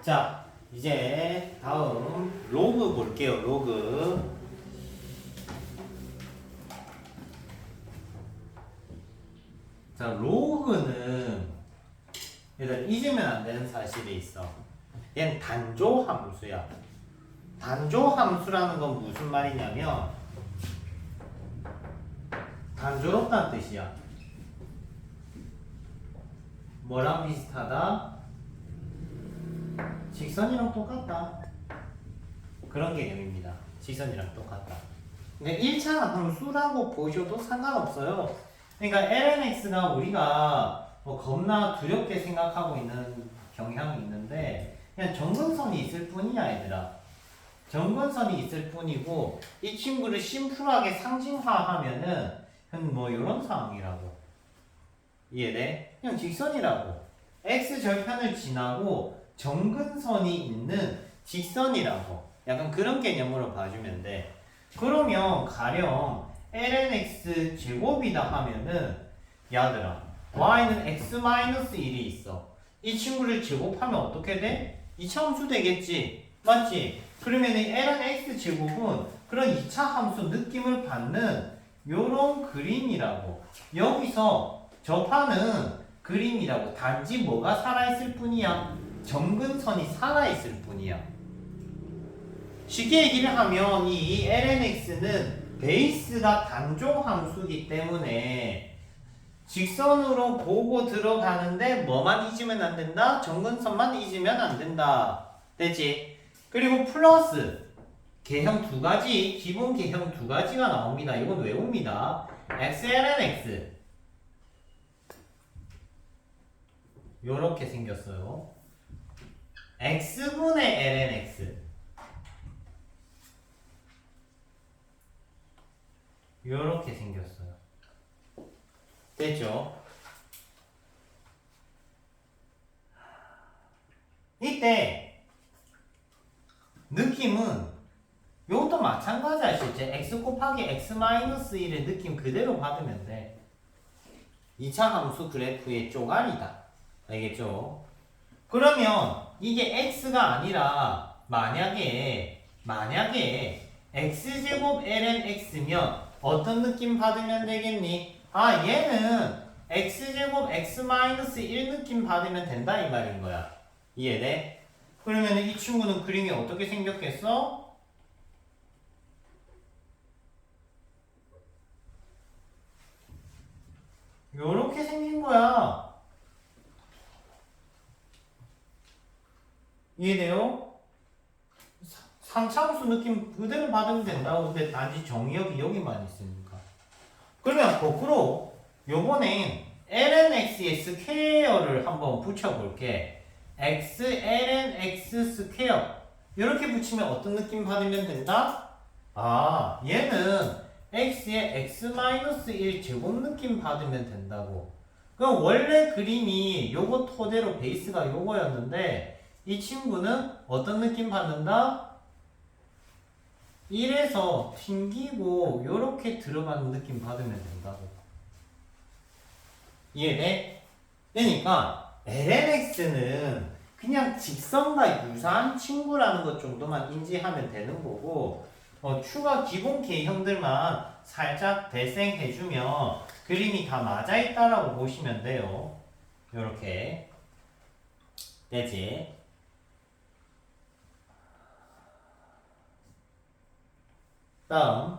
자, 이제 다음 로그 볼게요. 로그. 자, 로그는 일단 잊으면 안 되는 사실이 있어. 얘는 단조 함수야. 단조 함수라는 건 무슨 말이냐면 단조롭다는 뜻이야. 뭐랑 비슷하다? 직선이랑 똑같다. 그런 개념입니다. 직선이랑 똑같다. 그러니까 1차 함수라고 보셔도 상관없어요. 그러니까 lnx가 우리가 겁나 두렵게 생각하고 있는 경향이 있는데 그냥 점근선이 있을 뿐이야, 얘들아. 점근선이 있을 뿐이고 이 친구를 심플하게 상징화하면은 뭐 이런 상황이라고. 이해돼? 그냥 직선이라고. x절편을 지나고 점근선이 있는 직선이라고. 약간 그런 개념으로 봐주면 돼. 그러면 가령 lnx 제곱이다 하면은 야들아 y는 x-1이 있어. 이 친구를 제곱하면 어떻게 돼? 2차 함수 되겠지. 맞지? 그러면 이 lnx 제곱은 그런 2차 함수 느낌을 받는 요런 그림이라고. 여기서 접하는 그림이라고. 단지 뭐가 살아있을 뿐이야? 점근선이 살아있을 뿐이야. 쉽게 얘기를 하면 이 lnx는 베이스가 단조 함수이기 때문에 직선으로 보고 들어가는데 뭐만 잊으면 안 된다? 점근선만 잊으면 안 된다. 되지? 그리고 플러스 개형 두 가지, 기본 개형 두 가지가 나옵니다. 이건 외웁니다. xlnx 요렇게 생겼어요. x분의 lnx 요렇게 생겼어요. 됐죠? 이때 느낌은 요것도 마찬가지야. 실제 x 곱하기 x-1의 느낌 그대로 받으면 돼. 2차 함수 그래프의 쪼가리다. 알겠죠? 그러면 이게 x가 아니라 만약에 x제곱 ln x면 어떤 느낌 받으면 되겠니? 아, 얘는 x제곱 x-1 느낌 받으면 된다 이 말인 거야. 이해돼? 그러면 이 친구는 그림이 어떻게 생겼겠어? 요렇게 생긴 거야. 이해돼요? 상차함수 느낌 그대로 받으면 된다고. 근데 단지 정의역이 여기만 있으니까. 그러면 거꾸로 요번엔 lnx의 스퀘어를 한번 붙여볼게. x ln x 스퀘어 이렇게 붙이면 어떤 느낌 받으면 된다? 아, 얘는 x의 x-1 제곱 느낌 받으면 된다고. 그럼 원래 그림이 요거 토대로 베이스가 요거였는데 이 친구는 어떤 느낌 받는다? 1에서 튕기고 요렇게 들어가는 느낌 받으면 된다고. 이해돼? 그러니까 lnx는 그냥 직선과 유사한 친구라는 것 정도만 인지하면 되는 거고 추가 기본 개형들만 살짝 대생해주면 그림이 다 맞아있다라고 보시면 돼요. 요렇게 되지? 다음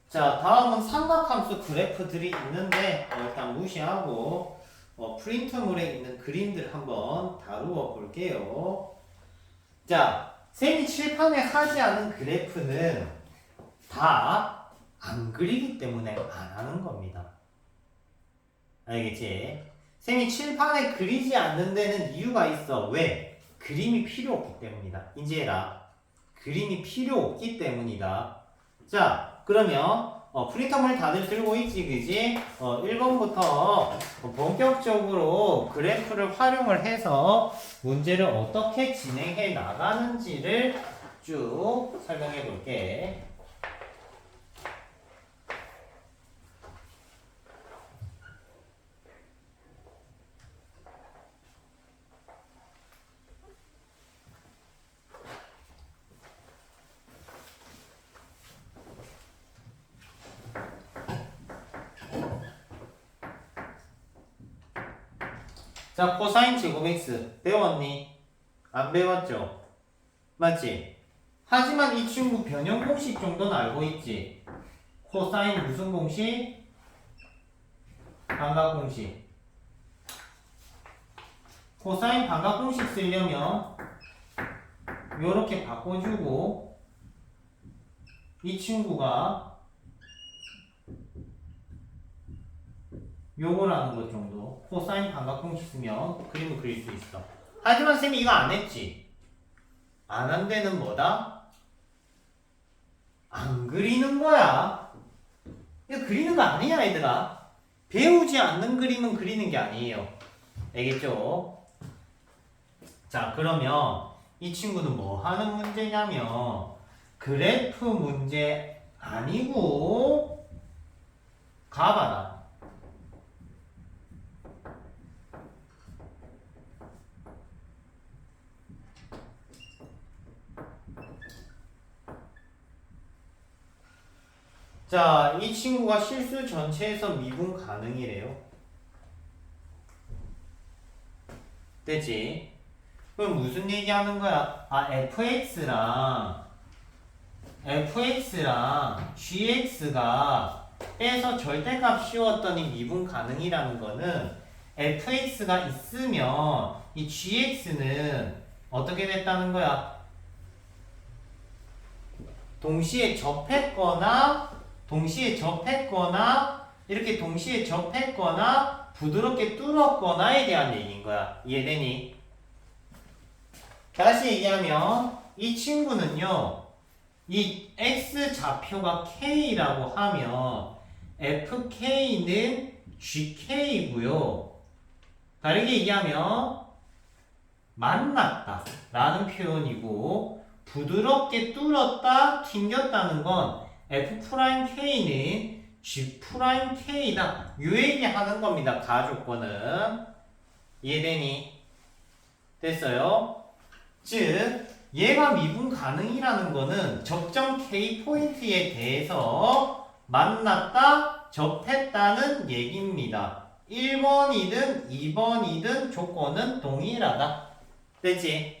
자, 다음은 삼각함수 그래프들이 있는데 일단 무시하고 프린터물에 있는 그림들 한번 다루어 볼게요. 자, 쌤이 칠판에 하지 않은 그래프는 다 안 그리기 때문에 안 하는 겁니다. 알겠지? 쌤이 칠판에 그리지 않는 데는 이유가 있어. 왜? 그림이 필요 없기 때문이다. 인지해라. 그림이 필요 없기 때문이다. 자, 그러면 프린터물 다들 들고 있지, 그지? 1번부터 본격적으로 그래프를 활용을 해서 문제를 어떻게 진행해 나가는지를 쭉 설명해 볼게. 자, 코사인 제곱 x 배웠니? 안 배웠죠? 맞지? 하지만 이 친구 변형 공식 정도는 알고 있지? 코사인 무슨 공식? 반각 공식. 코사인 반각 공식 쓰려면 요렇게 바꿔주고 이 친구가 요거라는 것 정도 코사인 반각 공식 쓰면 그림을 그릴 수 있어. 하지만 쌤이 이거 안 했지? 안 한 데는 뭐다? 안 그리는 거야. 이거 그리는 거 아니야 얘들아. 배우지 않는 그림은 그리는 게 아니에요. 알겠죠? 자, 그러면 이 친구는 뭐 하는 문제냐면 그래프 문제 아니고 가봐라. 자, 이 친구가 실수 전체에서 미분 가능이래요. 되지? 그럼 무슨 얘기하는 거야? 아, fx랑 gx가 빼서 절대값 씌웠더니 미분 가능이라는 거는 fx가 있으면 이 gx는 어떻게 됐다는 거야? 동시에 접했거나 이렇게 동시에 접했거나 부드럽게 뚫었거나에 대한 얘기인 거야. 이해되니? 다시 얘기하면 이 친구는요. 이 x 좌표가 k라고 하면 fk는 gk고요. 다르게 얘기하면 만났다 라는 표현이고 부드럽게 뚫었다 튕겼다는 건 f'k는 g'k다 요 얘기 하는 겁니다. 가조건은 이해되니? 됐어요? 즉 얘가 미분 가능이라는 거는 적정 k 포인트에 대해서 만났다 접했다는 얘기입니다. 1번이든 2번이든 조건은 동일하다. 되지?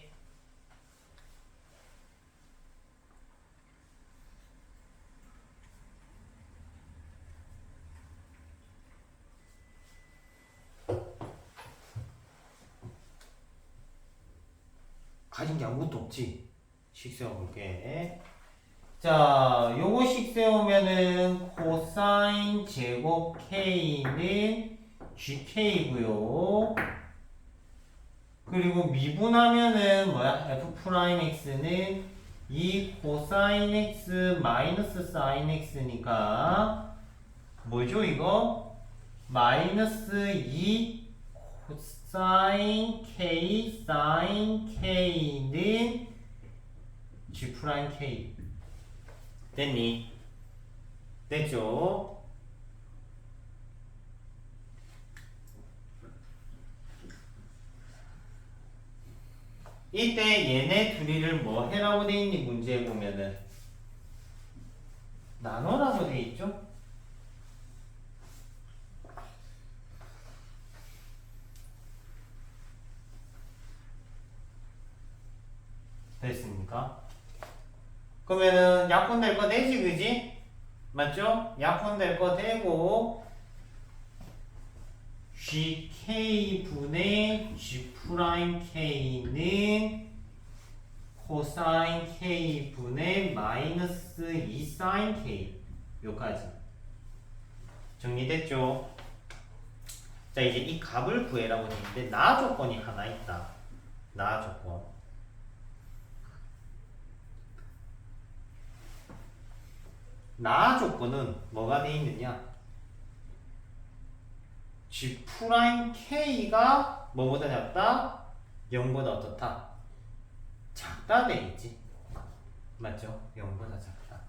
가진 게 아무것도 없지. 식 세워볼게. 자, 요거식 세우면은 코사인 제곱 k는 gk고요. 그리고 미분하면은 뭐야? f'x는 2 코사인 x 마이너스 사인 x니까 뭐죠 이거? 마이너스 2 코사인 k 사인 k는 g'k 됐니? 됐죠? 이때 얘네 둘이를 뭐 해라고 돼 있니? 문제에 보면은 나눠라고 돼 있죠? 됐습니까? 그러면은 약분 될 거 되지, 그지? 맞죠? 약분 될 거 되고 gk분의 g'k는 코사인 k분의 마이너스 2 사인 k 요까지 정리됐죠? 자, 이제 이 값을 구해라고 했는데 나 조건이 하나 있다. 나 조건. 나 조건은 뭐가 돼 있느냐? g'k가 뭐보다 작다? 0보다 어떻다? 작다 돼 있지. 맞죠? 0보다 작다.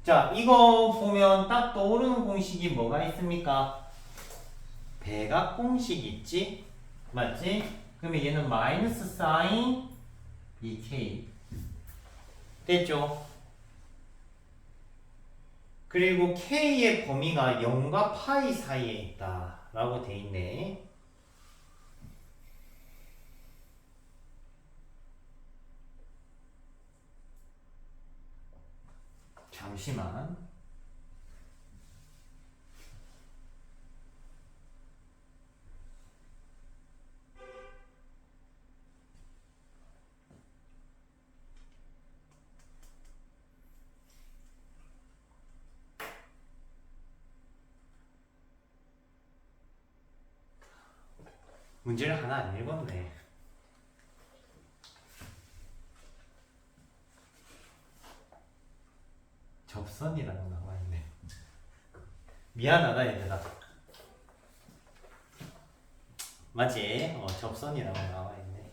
자, 이거 보면 딱 떠오르는 공식이 뭐가 있습니까? 대각 공식 있지? 맞지? 그러면 얘는 마이너스 사인 2k 됐죠? 그리고 K의 범위가 0과 파이 사이에 있다 라고 돼 있네. 잠시만. 문제를 하나 안 읽었네. 접선이라고 나와 있네. 미안하다 얘들아. 맞지? 접선이라고 나와 있네.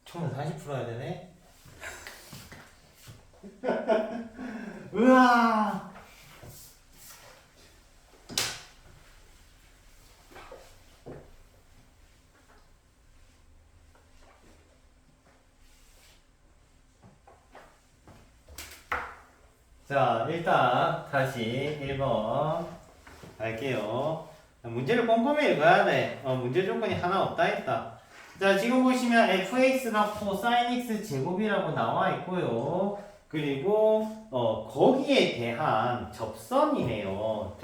총은 다시 풀어야 되네. 으아! 자, 일단 다시 1번 갈게요. 문제를 꼼꼼히 읽어야 돼. 문제 조건이 하나 없다 했다. 자, 지금 보시면 fx가 코사인 x 제곱이라고 나와 있고요. 그리고 거기에 대한 접선이네요.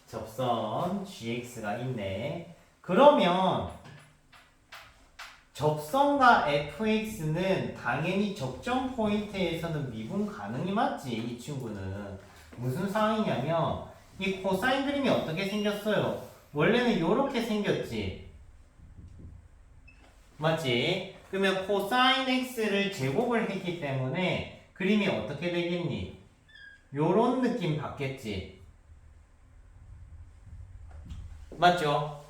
접선 gx가 있네. 그러면 접선과 fx는 당연히 적정 포인트에서는 미분 가능이 맞지. 이 친구는 무슨 상황이냐면 이 코사인 그림이 어떻게 생겼어요? 원래는 이렇게 생겼지. 맞지? 그러면 코사인 x를 제곱을 했기 때문에 그림이 어떻게 되겠니? 요런 느낌 받겠지. 맞죠?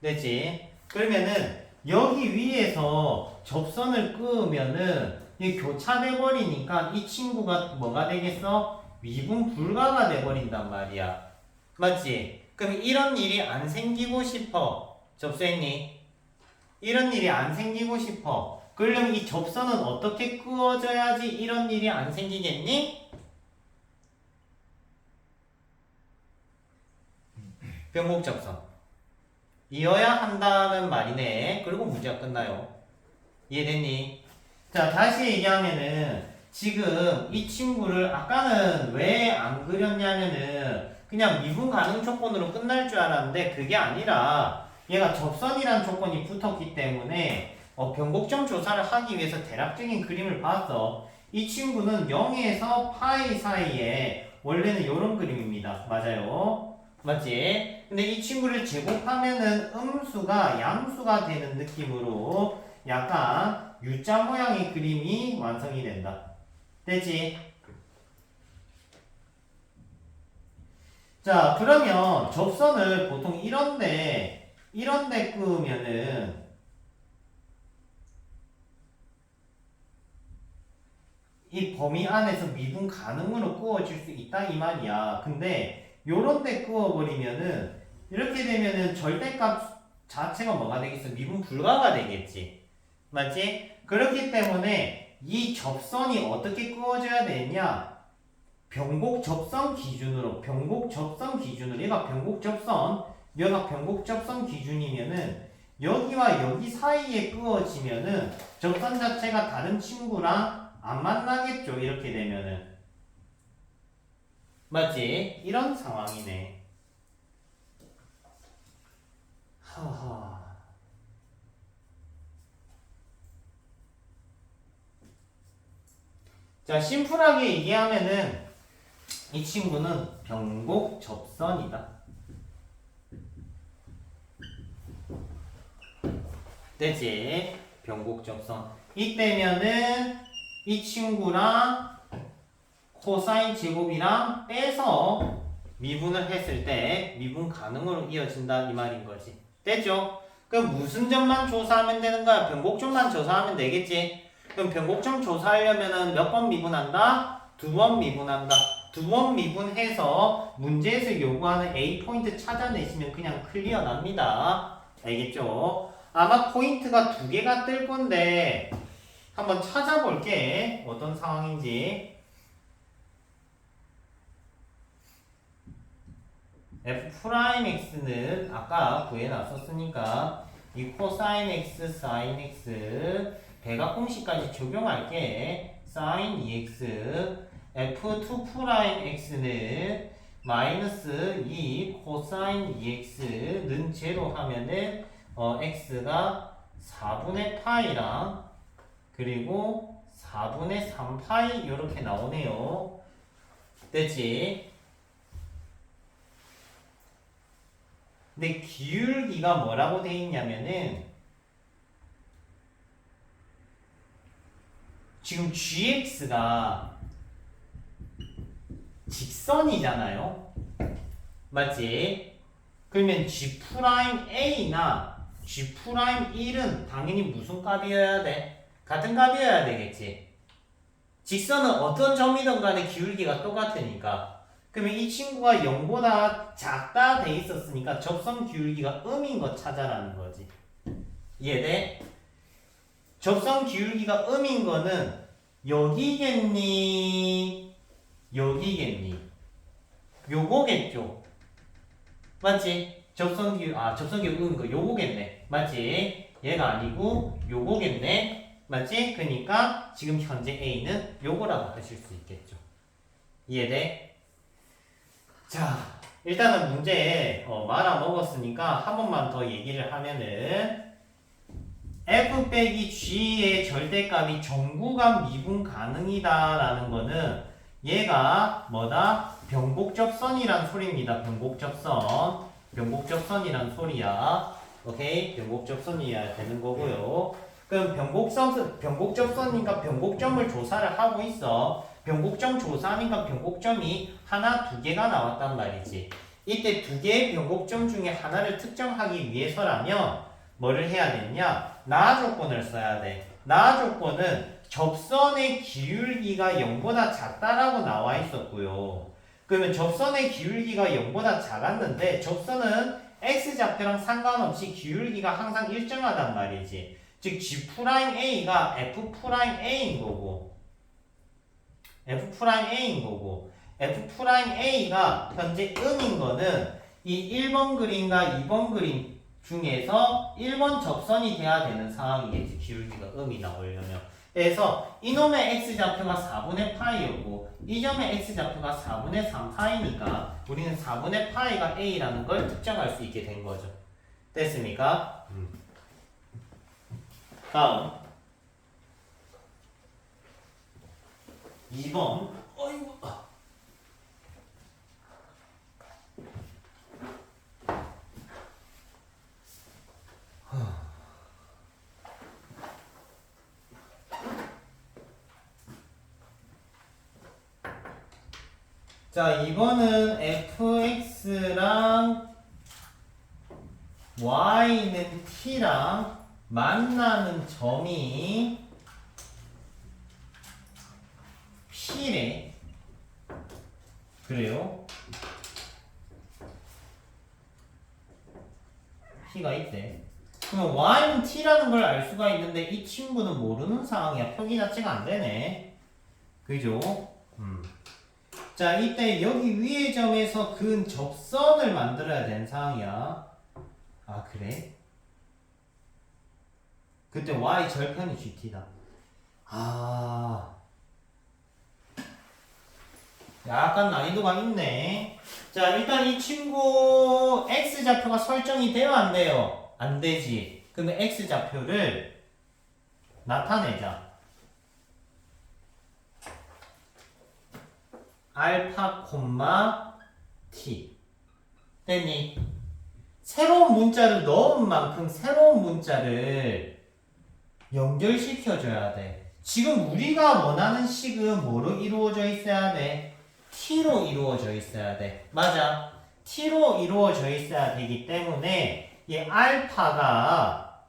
됐지? 그러면은 여기 위에서 접선을 끄면은 이 교차돼 버리니까 이 친구가 뭐가 되겠어? 미분 불가가 돼 버린단 말이야. 맞지? 그럼 이런 일이 안 생기고 싶어. 접수했니? 이런 일이 안 생기고 싶어. 그러려면 이 접선은 어떻게 끄어져야지 이런 일이 안 생기겠니? 병목 접선. 이어야 한다는 말이네. 그리고 문제가 끝나요. 이해됐니? 자, 다시 얘기하면은 지금 이 친구를 아까는 왜 안 그렸냐면은 그냥 미분 가능 조건으로 끝날 줄 알았는데 그게 아니라 얘가 접선이란 조건이 붙었기 때문에 변곡점 조사를 하기 위해서 대략적인 그림을 봤어. 이 친구는 0에서 파이 사이에 원래는 이런 그림입니다. 맞아요? 맞지? 근데 이 친구를 제곱하면은 음수가 양수가 되는 느낌으로 약간 U자 모양의 그림이 완성이 된다. 되지? 자, 그러면 접선을 보통 이런데 끄면은 이 범위 안에서 미분 가능으로 끄어질 수 있다 이 말이야. 근데 요런데 끄어버리면은 이렇게 되면은 절대값 자체가 뭐가 되겠어? 미분 불가가 되겠지. 맞지? 그렇기 때문에 이 접선이 어떻게 끄어져야 되냐? 변곡 접선 기준으로 얘가 변곡 접선 얘가 변곡 접선 기준이면은 여기와 여기 사이에 끄어지면은 접선 자체가 다른 친구랑 안 만나겠죠. 이렇게 되면은 맞지? 이런 상황이네. 하하. 자, 심플하게 얘기하면은 이 친구는 변곡 접선이다. 되지? 변곡 접선. 이때면은 이 친구랑 코사인 제곱이랑 빼서 미분을 했을 때 미분 가능으로 이어진다 이 말인 거지. 됐죠? 그럼 무슨 점만 조사하면 되는 거야? 변곡점만 조사하면 되겠지? 그럼 변곡점 조사하려면은 몇 번 미분한다? 2번 미분한다. 2번 미분해서 문제에서 요구하는 A 포인트 찾아내시면 그냥 클리어 납니다. 알겠죠? 아마 포인트가 두 개가 뜰 건데 한번 찾아볼게. 어떤 상황인지. f'x는 아까 구해놨었으니까 이 코사인 x, 사인 x 대각공식까지 적용할게. 사인 2x f2'x는 마이너스 2 코사인 2x는 제로 하면은 x가 4분의 파이랑 그리고 4분의 3파이 이렇게 나오네요. 됐지? 근데 기울기가 뭐라고 돼 있냐면은 지금 gx가 직선이잖아요. 맞지? 그러면 g'A나 G'1은 당연히 무슨 값이어야 돼? 같은 값이어야 되겠지. 직선은 어떤 점이든 간에 기울기가 똑같으니까. 그러면 이 친구가 0보다 작다 돼 있었으니까 접선 기울기가 음인 거 찾아라는 거지. 이해돼? 접선 기울기가 음인 거는 여기겠니? 여기겠니? 요거겠죠? 맞지? 접선 기울기 음인 거 요거겠네. 맞지? 얘가 아니고 요거겠네. 맞지? 그러니까 지금 현재 A는 요거라고 하실 수 있겠죠. 이해돼? 자, 일단은 문제 말아먹었으니까 한 번만 더 얘기를 하면은 f 빼기 g의 절대값이 정구간 미분 가능이다 라는 거는 얘가 뭐다? 변곡접선이란 소리입니다. 변곡접선이란 소리야. 오케이? 변곡접선이어야 되는 거고요. 그럼 변곡접선이니까 변곡점을 조사를 하고 있어. 변곡점 조사하니까 변곡점이 하나, 두 개가 나왔단 말이지. 이때 두 개의 변곡점 중에 하나를 특정하기 위해서라면 뭐를 해야 되냐? 나 조건을 써야 돼. 나 조건은 접선의 기울기가 0보다 작다라고 나와 있었고요. 그러면 접선의 기울기가 0보다 작았는데 접선은 x좌표랑 상관없이 기울기가 항상 일정하단 말이지. 즉 G'A가 F'A인 거고 F'A가 현재 음인 거는 이 1번 그림과 2번 그림 중에서 1번 접선이 돼야 되는 상황이겠지. 기울기가 음이 나오려면. 그래서 이놈의 x좌표가 4분의 파이였고 이 점의 x좌표가 4분의 3파이니까 우리는 4분의 파이가 a라는 걸 특정할 수 있게 된 거죠. 됐습니까? 다음 2번. 어이구. 자, 이번은 fx랑 y는 t랑 만나는 점이 p래. 그래요? p가 있대. 그러면 y는 t라는 걸 알 수가 있는데 이 친구는 모르는 상황이야. 표기 자체가 안 되네. 그죠? 자, 이때 여기 위의 점에서 근 접선을 만들어야 되는 상황이야. 아, 그래? 그때 y 절편이 gt다. 약간 난이도가 있네. 자, 일단 이 친구 x좌표가 설정이 돼요, 안 돼요? 안 되지. 그러면 x좌표를 나타내자. 알파, t. 됐니? 새로운 문자를 넣은 만큼 새로운 문자를 연결시켜줘야 돼. 지금 우리가 원하는 식은 뭐로 이루어져 있어야 돼? t로 이루어져 있어야 돼. 맞아. t로 이루어져 있어야 되기 때문에 이 알파가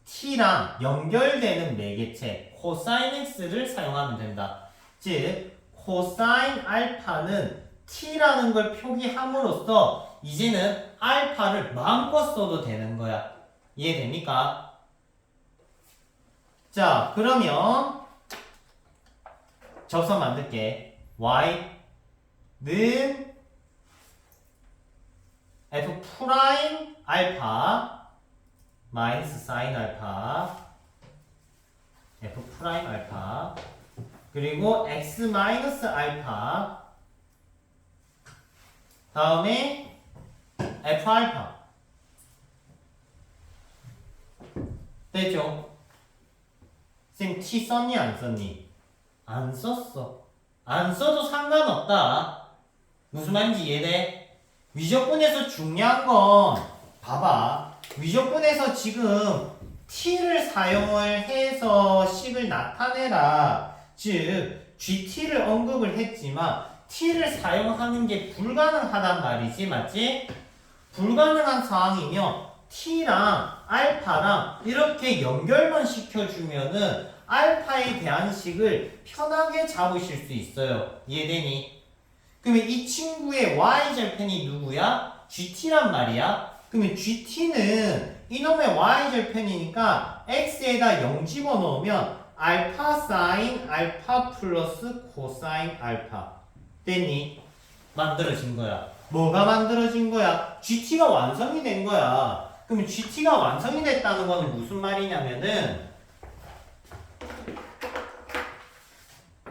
t랑 연결되는 매개체 코사인 x를 사용하면 된다. 즉 코사인 알파는 t라는 걸 표기함으로써 이제는 알파를 마음껏 써도 되는 거야. 이해됩니까? 자, 그러면 접선 만들게. y는 f 프라임 알파 마이너스 사인 알파 f 프라임 알파 그리고 x 마이너스 알파 다음에 f 알파 됐죠? 쌤 t 썼니 안 썼니? 안 썼어. 안 써도 상관없다. 무슨 말인지 이해돼? 위적분에서 중요한 건 봐봐. 위적분에서 지금 t를 사용을 해서 식을 나타내라. 즉 gt를 언급을 했지만 t를 사용하는 게 불가능하단 말이지. 맞지? 불가능한 상황이면 t랑 알파랑 이렇게 연결만 시켜주면은 알파에 대한 식을 편하게 잡으실 수 있어요. 이해되니? 그러면 이 친구의 y절편이 누구야? gt란 말이야. 그러면 gt는 이놈의 y절편이니까 x에다 0 집어넣으면 알파 사인 알파 플러스 코사인 알파 됐니? 만들어진 거야. 뭐가 만들어진 거야? gt가 완성이 된 거야. 그러면 gt가 완성이 됐다는 거는 무슨 말이냐면은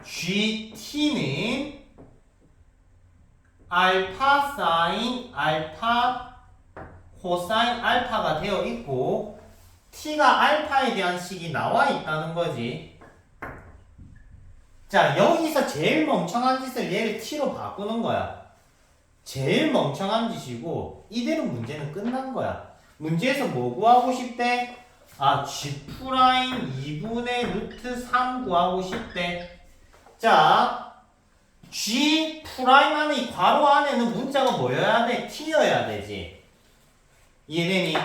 gt는 알파 사인 알파 코사인 알파가 되어 있고 t가 알파에 대한 식이 나와 있다는 거지. 자, 여기서 제일 멍청한 짓을 얘를 t로 바꾸는 거야. 제일 멍청한 짓이고 이대로 문제는 끝난 거야. 문제에서 뭐 구하고 싶대? 아, g 프라임 2분의 루트 3 구하고 싶대. 자, g 프라임 안에 이 괄호 안에는 문자가 뭐여야 돼? t여야 되지. 이해되니?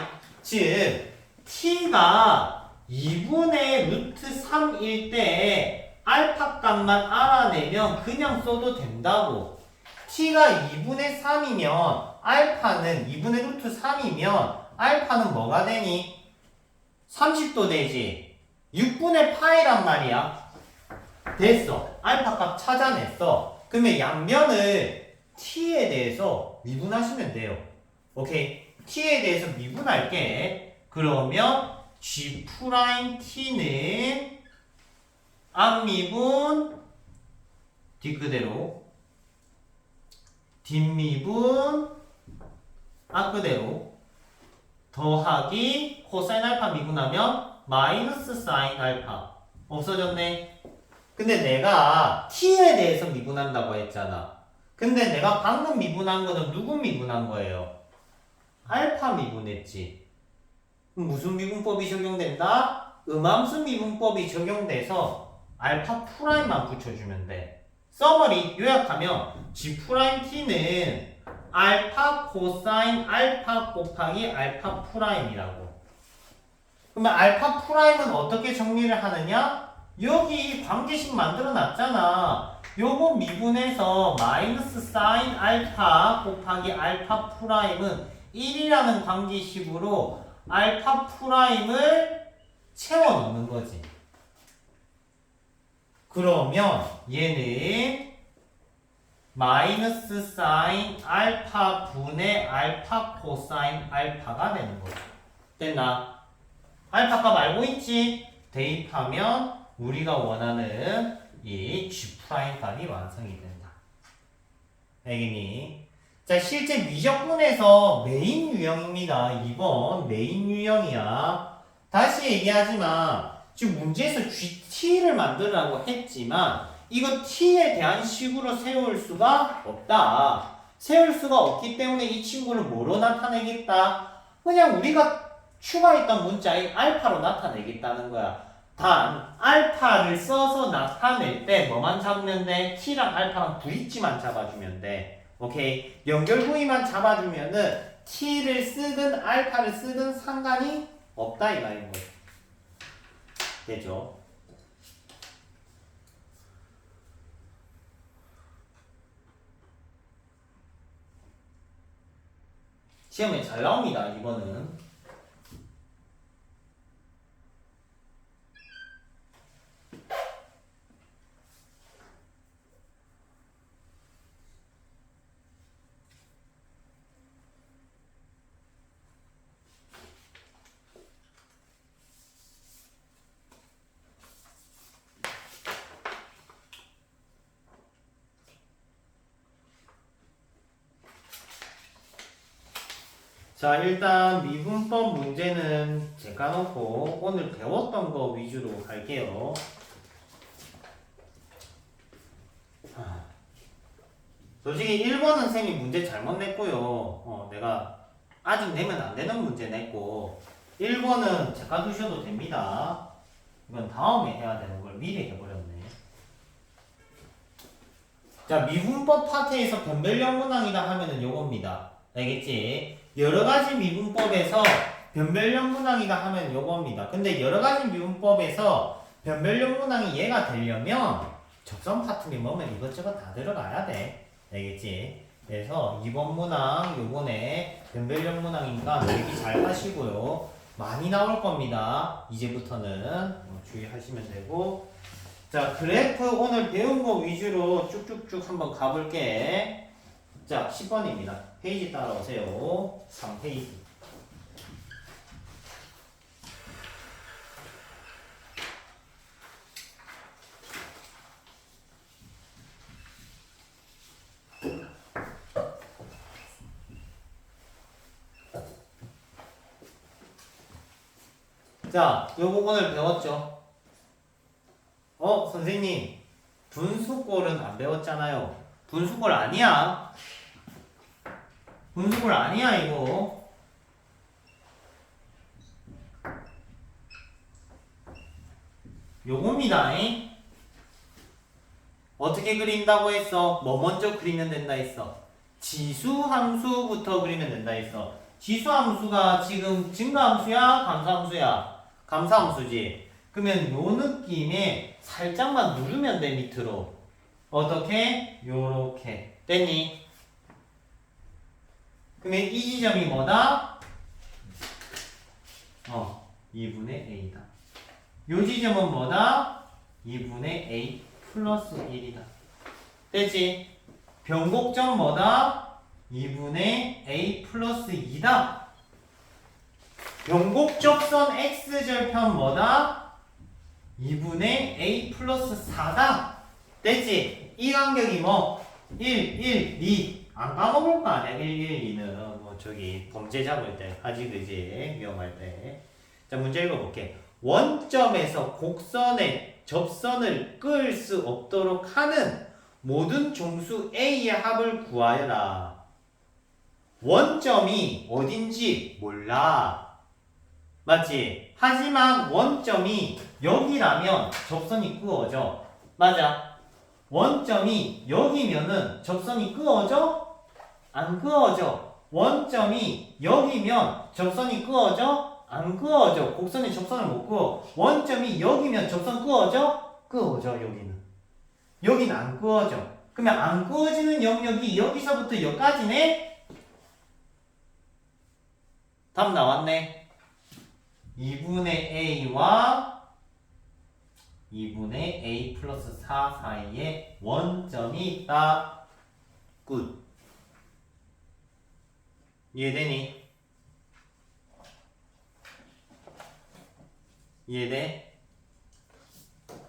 즉 t가 2분의 루트 3일 때 알파 값만 알아내면 그냥 써도 된다고. t가 2분의 3이면 알파는 2분의 루트 3이면 알파는 뭐가 되니? 30도 되지. 6분의 파이란 말이야. 됐어. 알파 값 찾아냈어. 그러면 양변을 t에 대해서 미분하시면 돼요. 오케이? t에 대해서 미분할게. 그러면 g 프라임 t는 앞미분 뒷그대로 뒷미분 앞그대로 더하기 코사인 알파 미분하면 마이너스 사인 알파 없어졌네. 근데 내가 t에 대해서 미분한다고 했잖아. 근데 내가 방금 미분한 거는 누구 미분한 거예요? 알파 미분했지. 그럼 무슨 미분법이 적용된다? 음함수 미분법이 적용돼서 알파 프라임만 붙여주면 돼. 서머리 요약하면 g 프라임 t는 알파 코사인 알파 곱하기 알파 프라임이라고. 그러면 알파 프라임은 어떻게 정리를 하느냐? 여기 관계식 만들어 놨잖아. 요거 미분해서 마이너스 사인 알파 곱하기 알파 프라임은 1이라는 관계식으로 알파 프라임을 채워 넣는 거지. 그러면 얘는 마이너스 사인 알파 분의 알파 코사인 알파가 되는 거죠. 됐나? 알파 값 알고 있지? 대입하면 우리가 원하는 이 G 프라임 값이 완성이 된다. 알겠니? 자, 실제 미적분에서 메인 유형입니다. 2번 메인 유형이야. 다시 얘기하지만 지금 문제에서 GT를 만들라고 했지만 이거 T에 대한 식으로 세울 수가 없다. 세울 수가 없기 때문에 이 친구를 뭐로 나타내겠다? 그냥 우리가 추가했던 문자인 알파로 나타내겠다는 거야. 단 알파를 써서 나타낼 때 뭐만 잡으면 돼? T랑 알파랑 브릿지만 잡아주면 돼. 오케이? 연결 부위만 잡아주면은 T를 쓰든 알파를 쓰든 상관이 없다 이 말인 거지. 되죠? 시험에 잘 나옵니다. 이거는 자, 일단 미분법 문제는 제가 놓고 오늘 배웠던 거 위주로 할게요. 솔직히 1번은 쌤이 문제 잘못 냈고요. 내가 아직 내면 안 되는 문제 냈고 1번은 제가 두셔도 됩니다. 이건 다음에 해야 되는 걸 미리 해버렸네. 자, 미분법 파트에서 변별력 문항이다 하면은 요겁니다. 알겠지? 여러가지 미분법에서 변별력 문항이다 하면 요겁니다. 근데 여러가지 미분법에서 변별력 문항이 얘가 되려면 접선 파트면 뭐면 이것저것 다 들어가야 돼. 알겠지? 그래서 2번 문항 요번에 변별력 문항이니까 대비 잘 하시고요. 많이 나올 겁니다. 이제부터는 주의하시면 되고. 자, 그래프 오늘 배운 거 위주로 쭉쭉쭉 한번 가볼게. 자, 10번입니다. 페이지 따라오세요. 3페이지. 자, 요거 오늘 배웠죠? 선생님, 분수꼴은 안 배웠잖아요. 분수꼴 아니야. 분수꼴 아니야, 이거. 요겁니다. 잉? 어떻게 그린다고 했어? 뭐 먼저 그리면 된다 했어? 지수함수부터 그리면 된다 했어. 지수함수가 지금 증가함수야? 감소함수야? 감소함수지. 그러면 요 느낌에 살짝만 누르면 돼, 밑으로. 어떻게? 요렇게. 됐니? 그러면 이 지점이 뭐다? 2분의 a다. 요 지점은 뭐다? 2분의 a 플러스 1이다. 됐지? 변곡점 뭐다? 2분의 a 플러스 2다. 변곡접선 x절편 뭐다? 2분의 a 플러스 4다. 됐지? 이 간격이 뭐? 1, 1, 2. 안 까먹을 거 아니야? 1, 1, 2는. 뭐 저기 범죄 잡을 때 하지, 그지? 위험할 때. 자, 문제 읽어볼게. 원점에서 곡선에 접선을 끌 수 없도록 하는 모든 종수 A의 합을 구하여라. 원점이 어딘지 몰라. 맞지? 하지만 원점이 여기라면 접선이 끄어져. 맞아. 원점이 여기면은 접선이 끄어져? 안 끄어져. 원점이 여기면 접선이 끄어져? 안 끄어져. 곡선에 접선을 못 끄어. 원점이 여기면 접선 끄어져? 끄어져, 여기는. 여기는 안 끄어져. 그러면 안 끄어지는 영역이 여기서부터 여기까지네? 답 나왔네. 2분의 a와 2분의 a 플러스 4 사이에 원점이 있다. 굿. 이해되니? 이해돼?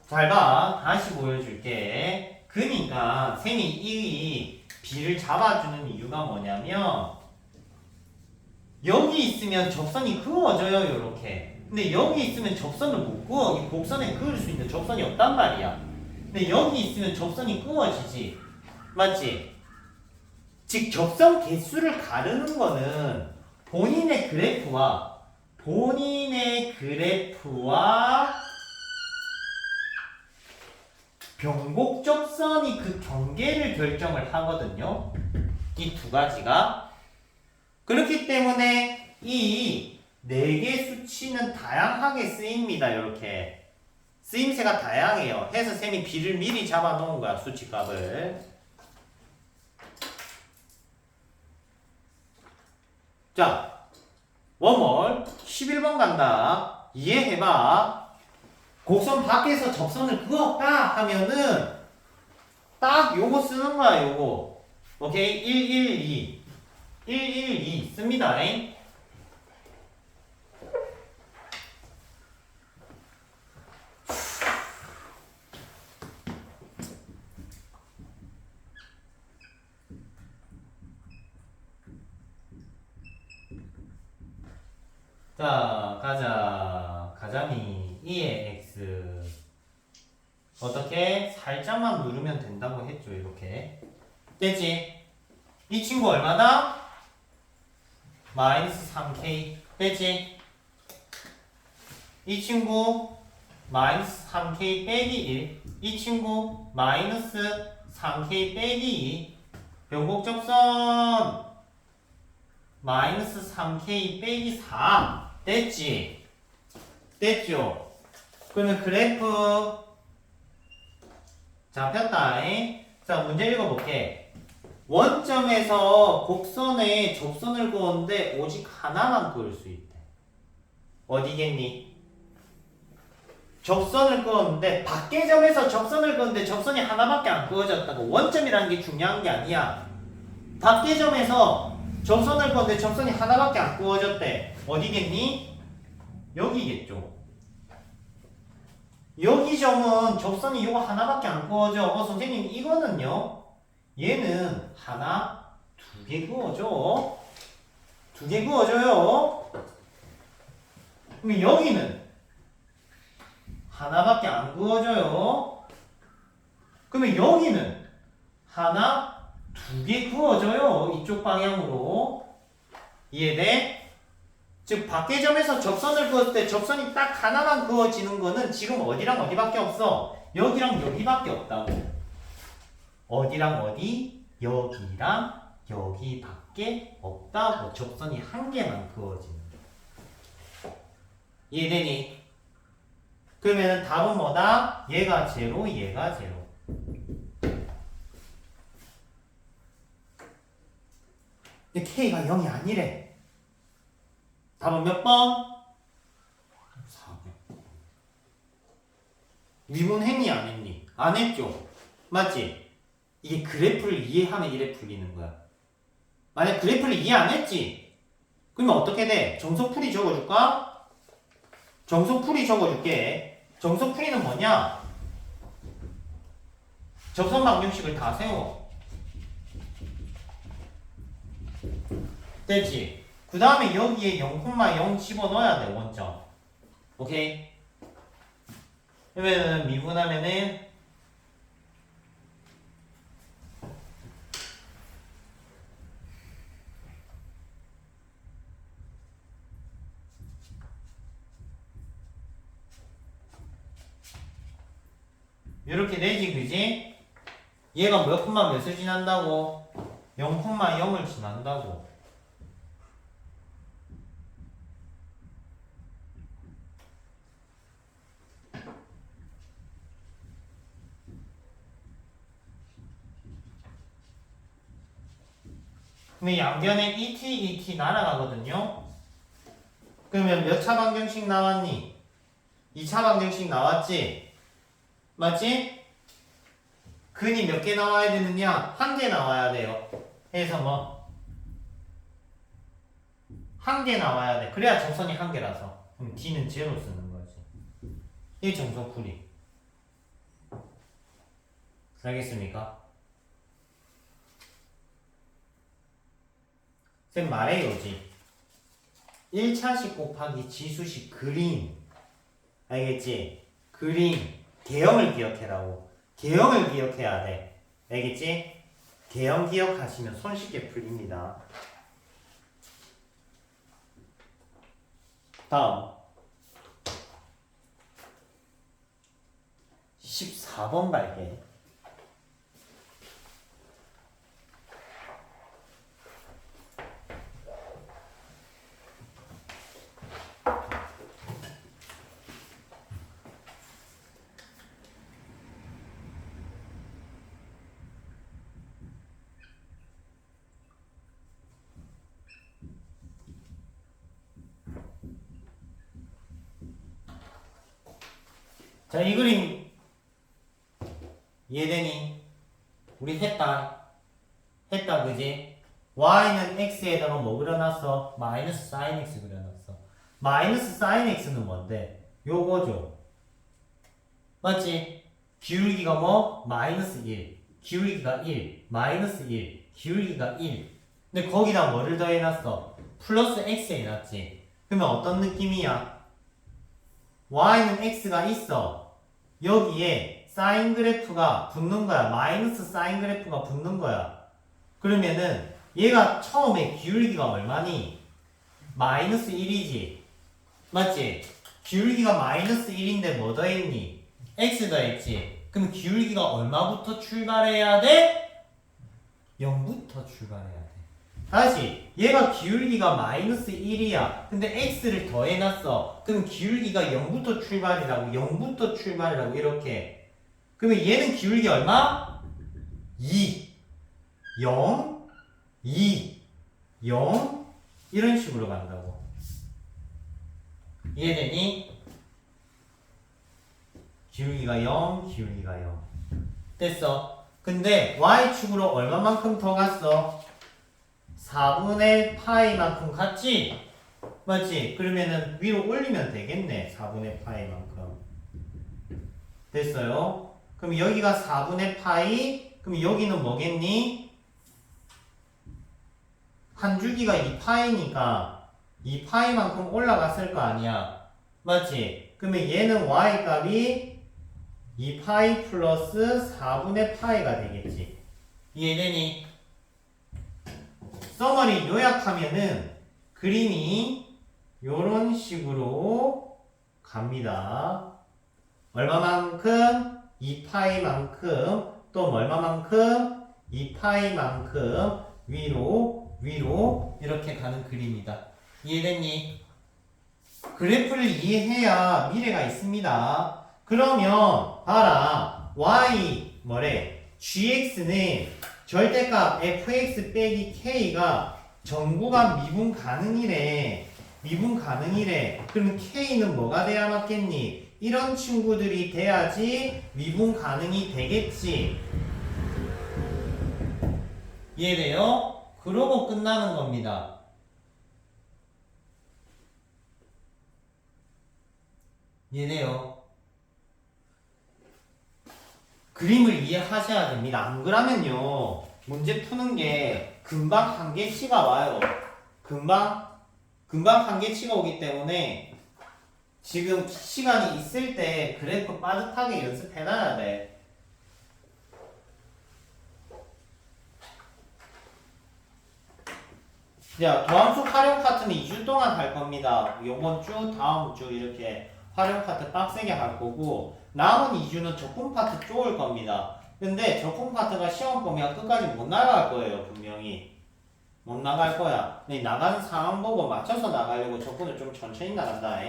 잘 봐. 다시 보여줄게. 그니까 쌤이 이 b를 잡아주는 이유가 뭐냐면 여기 있으면 접선이 그어져요, 요렇게. 근데 여기 있으면 접선을 못 그어. 이 곡선에 그을 수 있는 접선이 없단 말이야. 근데 여기 있으면 접선이 그어지지. 맞지? 즉, 접선 개수를 가르는 거는 본인의 그래프와 변곡 접선이 그 경계를 결정을 하거든요. 이 두 가지가. 그렇기 때문에 이 4개 수치는 다양하게 쓰입니다. 이렇게 쓰임새가 다양해요. 해서 쌤이 b를 미리 잡아 놓은 거야. 수치값을. 자, 원몰 11번 간다. 이해해봐. 곡선 밖에서 접선을 그었다 하면은 딱 요거 쓰는 거야. 요거. 오케이? 112 112 씁니다. 자, 가자. 가자미 2의 x. 어떻게? 살짝만 누르면 된다고 했죠. 이렇게. 되지? 이 친구 얼마다? 마이너스 3k. 되지? 이 친구 마이너스 3k 빼기 1. 이 친구 마이너스 3k 빼기 2. 변곡적선 마이너스 3k 빼기 4. 됐지? 됐죠? 그러면 그래프 잡혔다. 자, 문제 읽어볼게. 원점에서 곡선에 접선을 그었는데 오직 하나만 그을 수 있대. 어디겠니? 접선을 그었는데 밖의 점에서 접선을 그었는데 접선이 하나밖에 안 그어졌다고. 원점이라는 게 중요한 게 아니야. 밖의 점에서 접선을 그었는데 접선이 하나밖에 안 그어졌대. 어디겠니? 여기겠죠. 여기 점은 접선이 이거 하나밖에 안 그어져. 선생님 이거는요. 얘는 하나, 두 개 그어져. 두 개 그어져요. 그럼 여기는 하나밖에 안 그어져요. 그러면 여기는 하나, 두 개 그어져요. 이쪽 방향으로. 이해돼? 즉 밖의 점에서 접선을 그었을 때 접선이 딱 하나만 그어지는 거는 지금 어디랑 어디밖에 없어. 여기랑 여기밖에 없다고. 어디랑 어디? 여기랑 여기밖에 없다고. 접선이 한 개만 그어지는 거. 이해되니? 그러면 답은 뭐다? 얘가 제로, 얘가 제로. 근데 K가 0이 아니래. 답은 몇 번? 4번. 미분했니 안 했니? 안 했죠? 맞지? 이게 그래프를 이해하면 이래 풀리는 거야. 만약 그래프를 이해 안 했지? 그러면 어떻게 돼? 정석풀이 적어줄까? 정석풀이 적어줄게. 정석풀이는 뭐냐? 접선 방정식을 다 세워. 됐지? 그 다음에 여기에 0,0 집어넣어야 돼, 원점. 오케이? 그러면은 미분하면은 이렇게 되지, 그지? 얘가 몇 콤마 몇을 지난다고? 0,0을 지난다고. 근데 양변에 ET 날아가거든요? 그러면 몇 차 방정식 나왔니? 2차 방정식 나왔지? 맞지? 근이 몇 개 나와야 되느냐? 한 개 나와야 돼요. 해서 뭐? 한 개 나와야 돼. 그래야 정선이 한 개라서. 그럼 D는 제로 쓰는 거지. 이게 정석풀이. 알겠습니까? 쌤 말해요지. 1차식 곱하기 지수식 그림. 알겠지? 그림. 개형을 기억해라고. 개형을 기억해야 돼. 알겠지? 개형 기억하시면 손쉽게 풀립니다. 다음 14번 갈게. 자, 이 그림 이해되니? 우리 했다, 그지? y는 x에다가 뭐 그려놨어? 마이너스 sin x 그려놨어. 마이너스 sin x는 뭔데? 요거죠. 맞지? 기울기가 뭐? 마이너스 1, 기울기가 1, 마이너스 1, 기울기가 1. 근데 거기다 뭐를 더해놨어? 플러스 x 해놨지. 그러면 어떤 느낌이야? y는 x가 있어. 여기에 사인 그래프가 붙는 거야. 마이너스 사인 그래프가 붙는 거야. 그러면은 얘가 처음에 기울기가 얼마니? 마이너스 1이지. 맞지? 기울기가 마이너스 1인데 뭐 더했니? x 더했지. 그럼 기울기가 얼마부터 출발해야 돼? 0부터 출발해야 돼. 다시 얘가 기울기가 마이너스 1이야. 근데 x를 더해놨어. 그럼 기울기가 0부터 출발이라고 0부터 출발이라고 이렇게. 그러면 얘는 기울기 얼마? 2 0 2 0 이런 식으로 간다고. 이해되니? 기울기가 0 기울기가 0 됐어. 근데 y축으로 얼마만큼 더 갔어? 4분의 파이만큼 갔지? 맞지? 그러면은 위로 올리면 되겠네. 4분의 파이만큼. 됐어요? 그럼 여기가 4분의 파이, 그럼 여기는 뭐겠니? 한 줄기가 2파이니까 2파이만큼 올라갔을 거 아니야. 맞지? 그러면 얘는 y 값이 2파이 플러스 4분의 파이가 되겠지. 이해되니? 써머리 요약하면은 그림이 요런 식으로 갑니다. 얼마만큼? 2파이만큼 또 얼마만큼? 2파이만큼 위로 이렇게 가는 그림이다. 이해됐니? 그래프를 이해해야 미래가 있습니다. 그러면 봐라. y 뭐래? gx는 절대값 fx 빼기 k가 정구간 미분 가능이래. 미분 가능이래. 그러면 k는 뭐가 돼야 맞겠니? 이런 친구들이 돼야지 미분 가능이 되겠지. 이해돼요? 그러고 끝나는 겁니다. 이해돼요? 그림을 이해하셔야 됩니다. 안 그러면요 문제 푸는 게 금방 한계치가 와요. 금방 한계치가 오기 때문에 지금 시간이 있을 때 그래프 빠듯하게 연습해놔야 돼. 자, 도함수 활용 파트는 2주 동안 할 겁니다. 요번 주, 다음 주 이렇게 활용 파트 빡세게 할 거고 남은 2주는 적분 파트 쪼을 겁니다. 근데 적분 파트가 시험 보면 끝까지 못 나갈 거예요. 분명히 못 나갈 거야. 근데 나가는 상황 보고 맞춰서 나가려고 적분을 좀 천천히 나간다.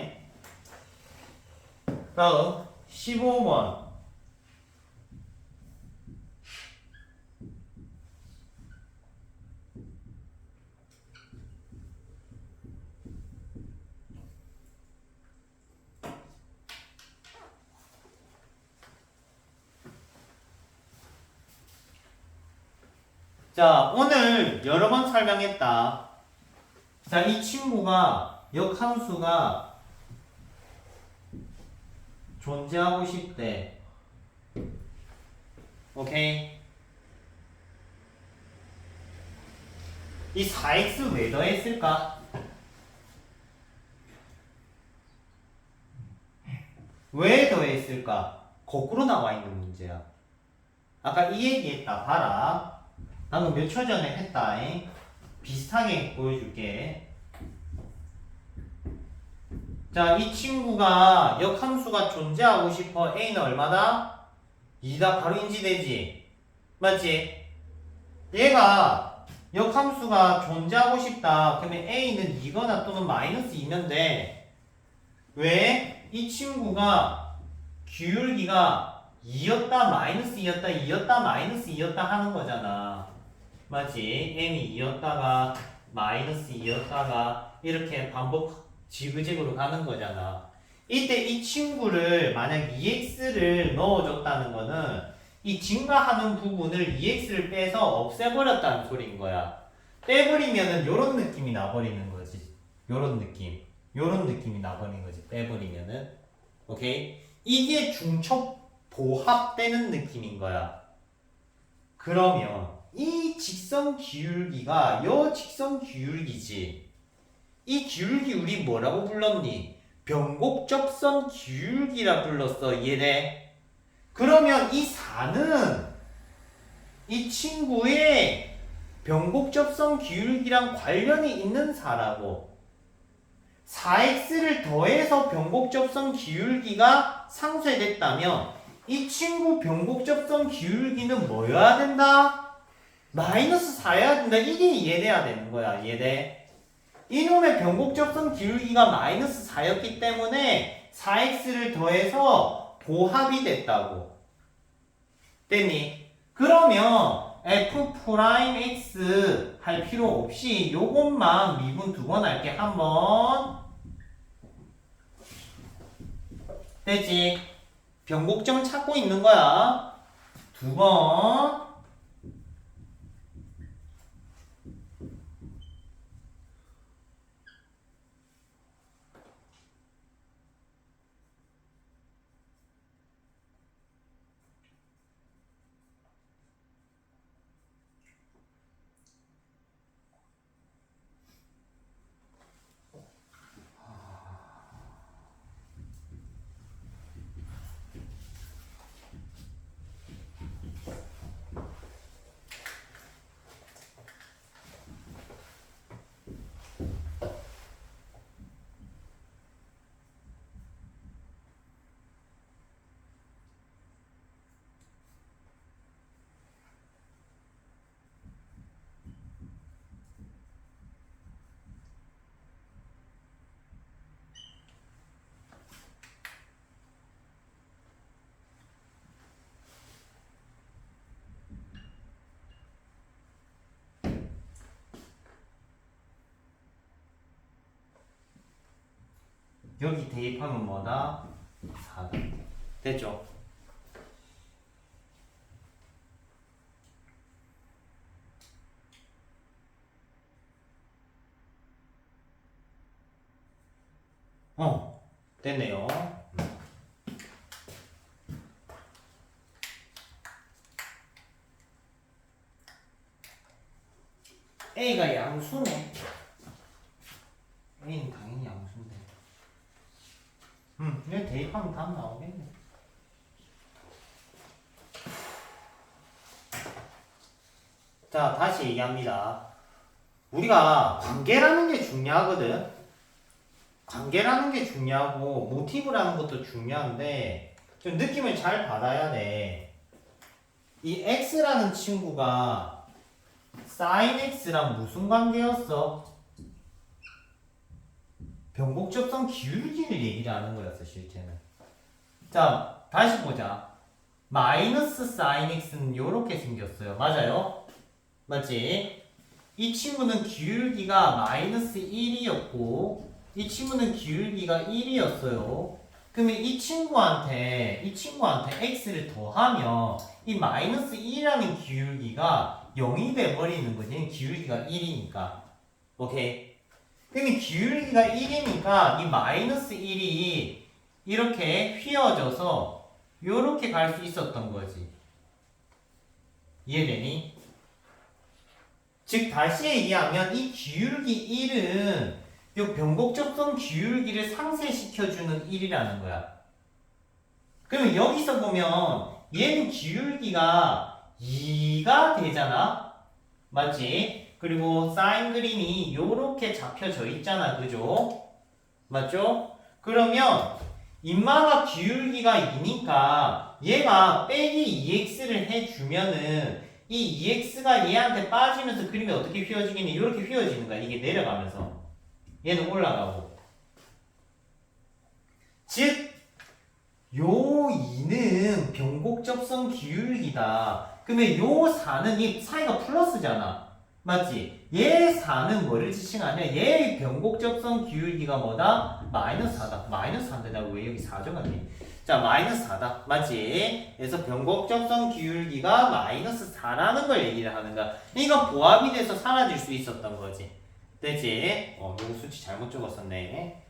다음 15번 자, 오늘 여러 번 설명했다. 자, 이 친구가 역함수가 존재하고 싶대. 오케이? 이 4x 왜 더했을까? 왜 더했을까? 거꾸로 나와 있는 문제야. 아까 이 얘기했다. 봐라. 방금 몇 초 전에 했다. 비슷하게 보여줄게. 자, 이 친구가 역함수가 존재하고 싶어. A는 얼마다? 2다. 바로 인지되지? 맞지? 얘가 역함수가 존재하고 싶다. 그러면 A는 2거나 또는 마이너스 2면 돼. 왜? 이 친구가 기울기가 2였다, 마이너스 2였다, 2였다, 마이너스 2였다 하는 거잖아. 맞지? m이 2였다가 마이너스 2였다가 이렇게 반복 지그재그로 가는 거잖아. 이때 이 친구를 만약 2x를 넣어줬다는 거는 이 증가하는 부분을 2x를 빼서 없애버렸다는 소리인 거야. 빼버리면은 요런 느낌이 나버리는 거지. 요런 느낌이 나버리는 거지. 빼버리면은. 오케이? 이게 중첩 보합되는 느낌인 거야. 그러면 이 직선 기울기가 요 직선 기울기지. 이 기울기 우리 뭐라고 불렀니? 변곡접선 기울기라 불렀어. 이해돼? 그러면 이 4는 이 친구의 변곡접선 기울기랑 관련이 있는 4라고. 4x를 더해서 변곡접선 기울기가 상쇄됐다면 이 친구 변곡접선 기울기는 뭐여야 된다? 마이너스 4여야 된다. 이게 이해돼야 되는 거야. 이해돼? 이놈의 변곡접선 기울기가 마이너스 4였기 때문에 4x를 더해서 고합이 됐다고. 됐니? 그러면 f'x 할 필요 없이 요것만 미분 두 번 할게. 한 번. 됐지? 변곡점 찾고 있는 거야. 두 번. 여기 대입하면 뭐다? 4다. 됐죠? 됐네요. A가 양수네. A는 당연히 양수인데. 이거 대입하면 답 나오겠네. 자, 다시 얘기합니다. 우리가 관계라는 게 중요하거든. 관계라는 게 중요하고 모티브라는 것도 중요한데 좀 느낌을 잘 받아야 돼. 이 x라는 친구가 sin x랑 무슨 관계였어? 변곡접선 기울기를 얘기를 하는 거였어 실제는. 자, 다시 보자. 마이너스 sin x는 이렇게 생겼어요. 맞아요? 맞지? 이 친구는 기울기가 마이너스 1이었고 이 친구는 기울기가 1이었어요. 그러면 이 친구한테 x를 더하면 이 마이너스 1이라는 기울기가 0이 돼버리는 거지. 기울기가 1이니까. 오케이? 그러면 기울기가 1이니까 이 마이너스 1이 이렇게 휘어져서 이렇게 갈 수 있었던 거지. 이해되니? 즉 다시 얘기하면 이 기울기 1은 이 변곡접선 기울기를 상쇄시켜주는 1이라는 거야. 그러면 여기서 보면 얘는 기울기가 2가 되잖아. 맞지? 그리고 사인 그림이 이렇게 잡혀져 있잖아. 그죠? 맞죠? 그러면 인마가 기울기가 2니까 얘가 빼기 2x를 해주면은 이 2x가 얘한테 빠지면서 그림이 어떻게 휘어지겠니? 이렇게 휘어지는 거야. 이게 내려가면서. 얘는 올라가고. 즉, 요 2는 변곡접선 기울기다. 그러면 요 4는 이 사이가 플러스잖아. 맞지? 얘 4는 뭐를 지칭하냐? 얘 변곡접선 기울기가 뭐다? 마이너스 4다. 마이너스 4인데 나 왜 여기 4 적었니? 자, 마이너스 4다. 맞지? 그래서 변곡접선 기울기가 마이너스 4라는 걸 얘기를 하는 거야. 이거 보합이 돼서 사라질 수 있었던 거지. 되지? 요거 수치 잘못 적었었네.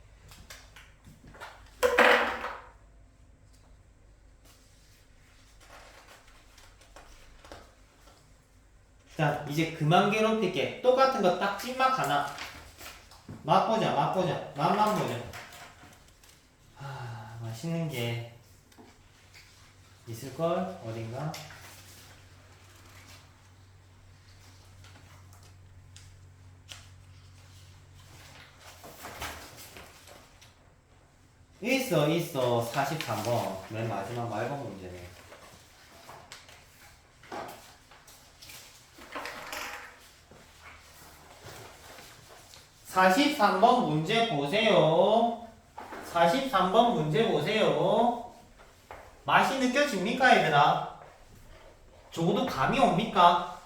자, 이제 그만 괴롭힐게. 똑같은 거 딱 찐막 하나. 맛보자. 맛만 보자. 맛있는 게 있을걸? 어딘가? 있어. 43번. 맨 마지막 말번 문제네. 43번 문제 보세요. 43번 문제 보세요. 맛이 느껴집니까, 얘들아? 적어도 감이 옵니까?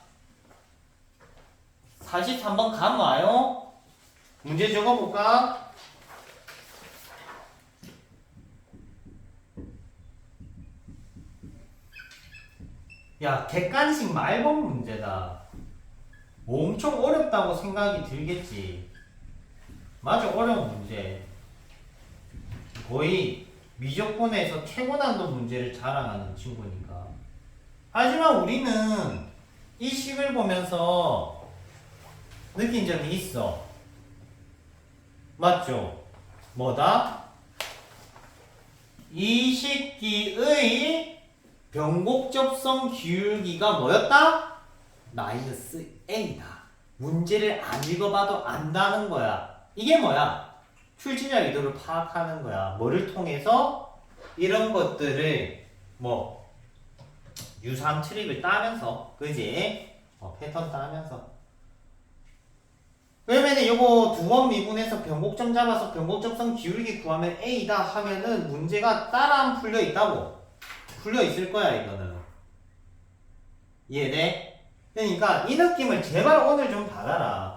43번 감 와요? 문제 적어볼까? 야, 객관식 말번 문제다. 엄청 어렵다고 생각이 들겠지. 맞아, 어려운 문제. 거의 미적분에서 최고 난도 문제를 자랑하는 친구니까. 하지만 우리는 이 식을 보면서 느낀 점이 있어. 맞죠? 뭐다? 이 식기의 변곡접성 기울기가 뭐였다? 마이너스 A다. 문제를 안 읽어봐도 안다는 거야. 이게 뭐야? 출제자 의도를 파악하는 거야. 뭐를 통해서? 이런 것들을 뭐 유사한 트릭을 따면서, 그지? 패턴 따면서. 그러면은 요거 두 번 미분해서 변곡점 잡아서 변곡접성 기울기 구하면 A다 하면은 문제가 따라 안 풀려 있다고. 풀려 있을 거야, 이거는. 이해돼? 그러니까 이 느낌을 제발 오늘 좀 받아라.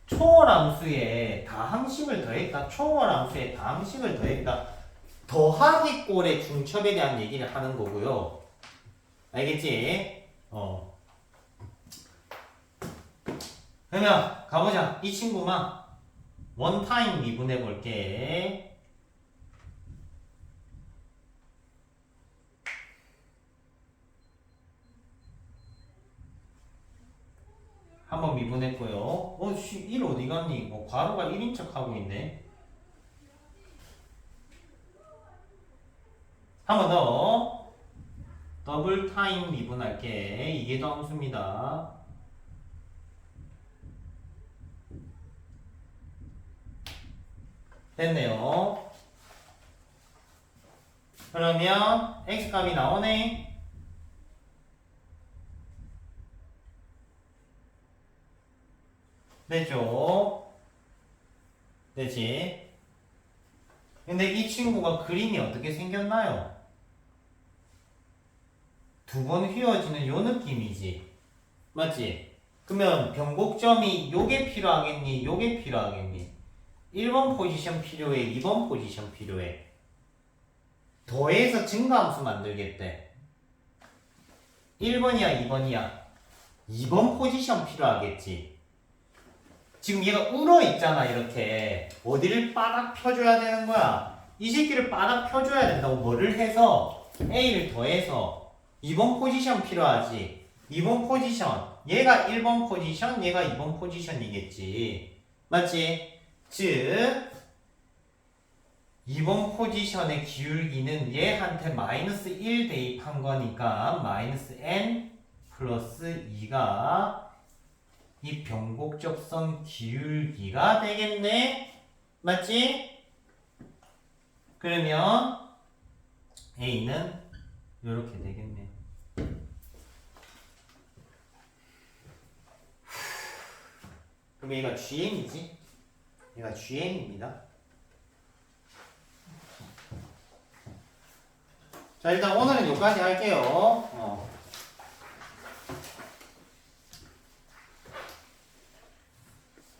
초월함수에 다항식을 더했다. 초월함수에 다항식을 더했다. 더하기 꼴의 중첩에 대한 얘기를 하는 거고요. 알겠지? 그러면 가보자. 이 친구만 원타임 미분해 볼게. 한번 미분했고요. 1 어디 갔니? 괄호가 1인 척 하고 있네. 한 번 더. 더블 타임 미분할게. 이게 더 함수입니다. 됐네요. 그러면 x값이 나오네. 됐죠? 되지? 근데 이 친구가 그림이 어떻게 생겼나요? 두 번 휘어지는 요 느낌이지. 맞지? 그러면 변곡점이 요게 필요하겠니? 요게 필요하겠니? 1번 포지션 필요해? 2번 포지션 필요해? 더해서 증가함수 만들겠대. 1번이야? 2번이야? 2번 포지션 필요하겠지. 지금 얘가 울어 있잖아, 이렇게. 어디를 빠닥 펴줘야 되는 거야? 이 새끼를 빠닥 펴줘야 된다고. 뭐를 해서? A를 더해서 2번 포지션 필요하지. 2번 포지션. 얘가 1번 포지션, 얘가 2번 포지션이겠지. 맞지? 즉 2번 포지션의 기울기는 얘한테 마이너스 1 대입한 거니까 마이너스 n 플러스 2가 이 변곡접선 기울기가 되겠네. 맞지? 그러면 A는 이렇게 되겠네. 그럼 얘가 GN이지? 얘가 GN입니다. 자, 일단 오늘은 여기까지 할게요.